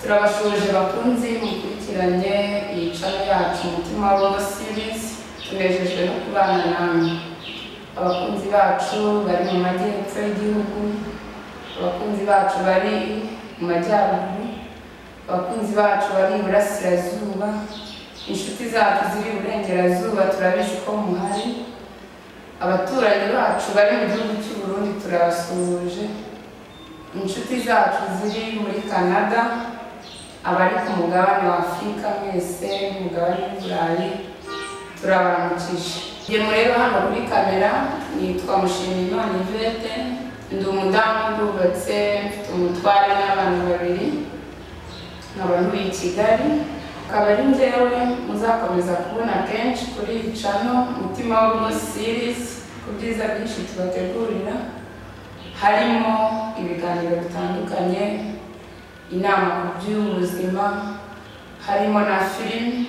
turabashuje bakunzi mukurikiranye iyi channel yacu Umutima w'Urugo series. Tunejejwe no kubana namwe abakunzi bacu bari mu majyepfo y'igihugu, abakunzi bacu bari mu majyaruguru, abakunzi bacu bari iburasirazuba, inshuti zacu ziri iburengerazuba turabizi ko muhari, abaturanyi bacu bari mu gihugu cy'u Burundi turabasuhuje, inshuti zacu ziri muri Canada, abari ku mugabane wa Afurika mwese, umugabane w'Uburayi turabaramukije. Ngiye mureba hano kuri kamera nitwa Mushimiyimana Yvette, ndi umudamu ndubatse, mfite umutware n'abana babiri, nkaba ntuye i Kigali. Akaba ari njyewe muzakomeza kubona kenshi kuri iyi channel Umutima w'Urugo series, ku byiza byinshi tubategurira, harimo ibiganiro bitandukanye, inama ku by'ubuzima, harimo na filime.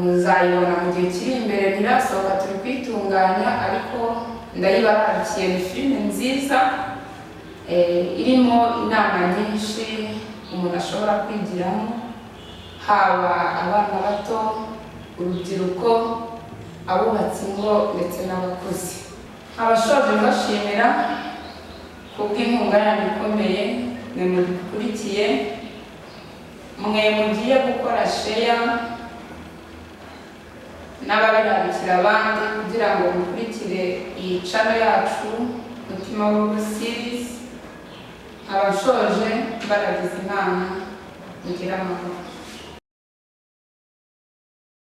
Muzayibona mu gihe kiri imbere, ntirasohoka, turi kwitunganya, ariko ndayibarakiye. Ni filime nziza irimo inama nyinshi umuntu ashobora kwigiramo, haba abana bato, urubyiruko, abubatsi ingo ndetse n'abakozi. Abashoje mbashimira kubw'inkunga yanyu ikomeye mwe mudukurikiye, mwe mugiye gukora share n'ababirarikira abandi kugira ngo mukurikire iyi channel yacu Umutima w'Urugo series. Abashoje baragize inama mugira amahoro.